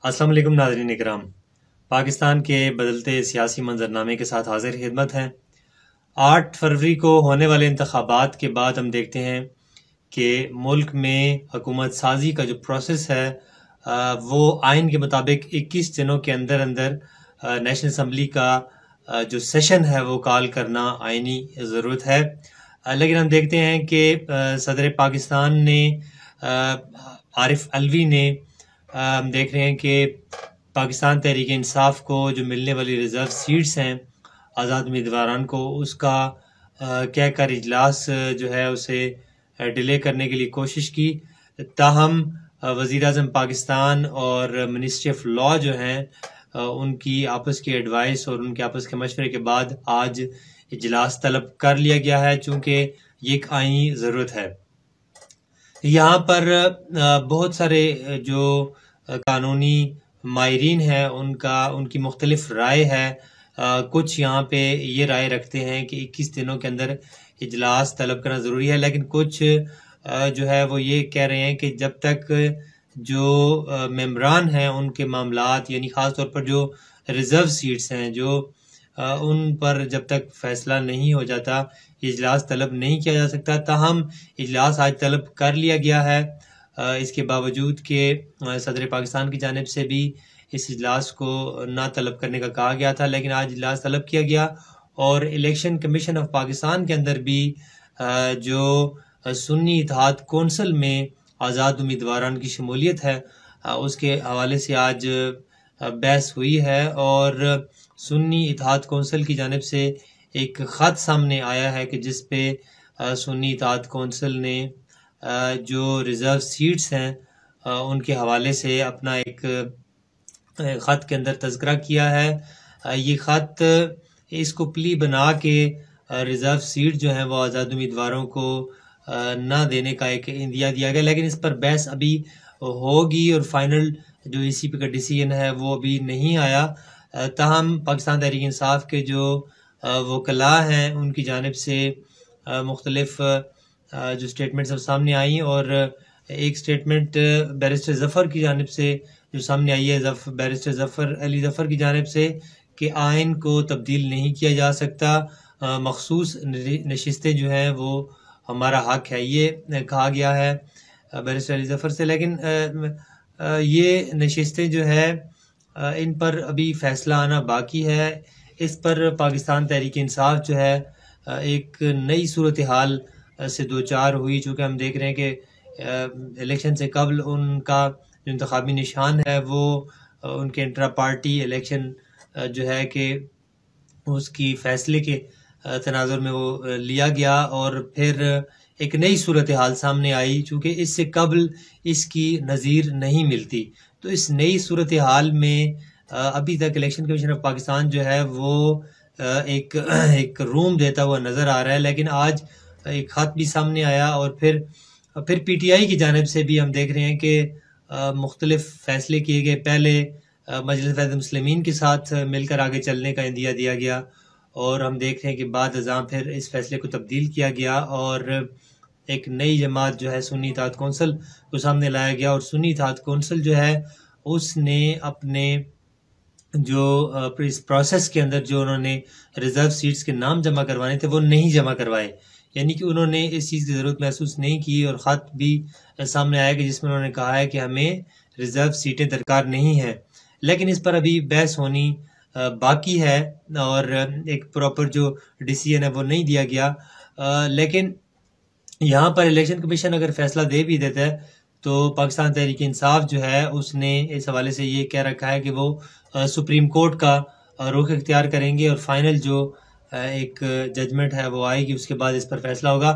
अस्सलाम वालेकुम नाज़रीन इकराम। पाकिस्तान के बदलते सियासी मंजरनामे के साथ हाजिर खिदमत हैं। 8 फरवरी को होने वाले इंतखाबात के बाद हम देखते हैं कि मुल्क में हुकूमत साजी का जो प्रोसेस है वो आइन के मुताबिक 21 दिनों के अंदर अंदर नेशनल असम्बली का जो सेशन है वो कॉल करना आइनी ज़रूरत है। लेकिन हम देखते हैं कि सदर पाकिस्तान ने आरिफ अलवी ने हम देख रहे हैं कि पाकिस्तान तहरीक इंसाफ को जो मिलने वाली रिज़र्व सीट्स हैं आज़ाद उम्मीदवारान को उसका कहकर इजलास जो है उसे डिले करने के लिए कोशिश की। ताहम वज़ीर आज़म पाकिस्तान और मिनिस्ट्री ऑफ लॉ जो हैं उनकी आपस की एडवाइस और उनके आपस के मशवरे के बाद आज इजलास तलब कर लिया गया है, चूँकि ये एक आईनी ज़रूरत है। यहाँ पर बहुत सारे जो कानूनी माहिरीन हैं उनकी मुख्तलिफ राय है। कुछ यहाँ पे ये राय रखते हैं कि 21 दिनों के अंदर इजलास तलब करना ज़रूरी है, लेकिन कुछ जो है वो ये कह रहे हैं कि जब तक जो मेम्बरान हैं उनके मामलात यानी ख़ास तौर पर जो रिज़र्व सीट्स हैं जो उन पर जब तक फ़ैसला नहीं हो जाता इजलास तलब नहीं किया जा सकता। ताहम इजलास आज तलब कर लिया गया है। इसके बावजूद कि सदर पाकिस्तान की जानिब से भी इस इजलास को ना तलब करने का कहा गया था, लेकिन आज इजलास तलब किया गया और इलेक्शन कमीशन ऑफ पाकिस्तान के अंदर भी जो सुन्नी इत्तेहाद कौंसिल में आज़ाद उम्मीदवारान की शमूलियत है उसके हवाले से आज बहस हुई है और सुन्नी इत्तेहाद कौंसिल की जानिब से एक ख़त सामने आया है कि जिस पे सुन्नी इत्तेहाद कौंसिल ने जो रिज़र्व सीट्स हैं उनके हवाले से अपना एक ख़त के अंदर तज़किरा किया है। ये ख़त इसको प्ली बना के रिज़र्व सीट जो है वो आज़ाद उम्मीदवारों को ना देने का एक इंदिया दिया गया, लेकिन इस पर बहस अभी होगी और फाइनल जो ECP का डिसीजन है वो अभी नहीं आया। ताहम पाकिस्तान तहरीक इंसाफ के जो वकला हैं उनकी जानिब से मुख्तलिफ जो स्टेटमेंट्स अब सामने आई और एक स्टेटमेंट बैरिस्टर ज़फ़र की जानिब से जो सामने आई है बैरिस्टर ज़फ़र अली ज़फ़र की जानिब से कि आइन को तब्दील नहीं किया जा सकता, मखसूस नशिस्तें जो हैं वो हमारा हक है, ये कहा गया है बैरिस्टर अली ज़फ़र से। लेकिन ये नशिस्तें जो है इन पर अभी फ़ैसला आना बाकी है। इस पर पाकिस्तान तहरीक इंसाफ जो है एक नई सूरत हाल से दो चार हुई, चूँकि हम देख रहे हैं कि इलेक्शन से कबल उनका जो इंतखाबी निशान है वो उनके इंट्रा पार्टी इलेक्शन जो है कि उसकी फ़ैसले के तनाजुर में वो लिया गया और फिर एक नई सूरत हाल सामने आई, चूँकि इससे कबल इसकी नज़ीर नहीं मिलती। तो इस नई सूरत हाल में अभी तक इलेक्शन कमीशन ऑफ पाकिस्तान जो है वो एक रूम देता हुआ नज़र आ रहा है, लेकिन आज एक ख़त भी सामने आया और फिर PTI की जानिब से भी हम देख रहे हैं कि मुख्तलिफ फ़ैसले किए गए। पहले मजलिस मुस्लिमीन के साथ मिलकर आगे चलने का इंदिया दिया गया और हम देख रहे हैं कि बाद अज़ां फिर इस फैसले को तब्दील किया गया और एक नई जमात जो है सुन्नी इत्तेहाद कौंसिल को सामने लाया गया और सुन्नी इत्तेहाद कौंसिल जो है उसने अपने जो इस प्रोसेस के अंदर जो उन्होंने रिज़र्व सीट्स के नाम जमा करवाने थे वो नहीं जमा करवाए, यानी कि उन्होंने इस चीज़ की ज़रूरत महसूस नहीं की और ख़त भी सामने आया कि जिसमें उन्होंने कहा है कि हमें रिज़र्व सीटें दरकार नहीं हैं। लेकिन इस पर अभी बहस होनी बाकी है और एक प्रॉपर जो डिसीजन है वो नहीं दिया गया। लेकिन यहाँ पर इलेक्शन कमीशन अगर फैसला दे भी देता है तो पाकिस्तान तहरीक इंसाफ जो है उसने इस हवाले से ये कह रखा है कि वो सुप्रीम कोर्ट का रुख इख्तियार करेंगे और फाइनल जो एक जजमेंट है वो आएगी, उसके बाद इस पर फैसला होगा।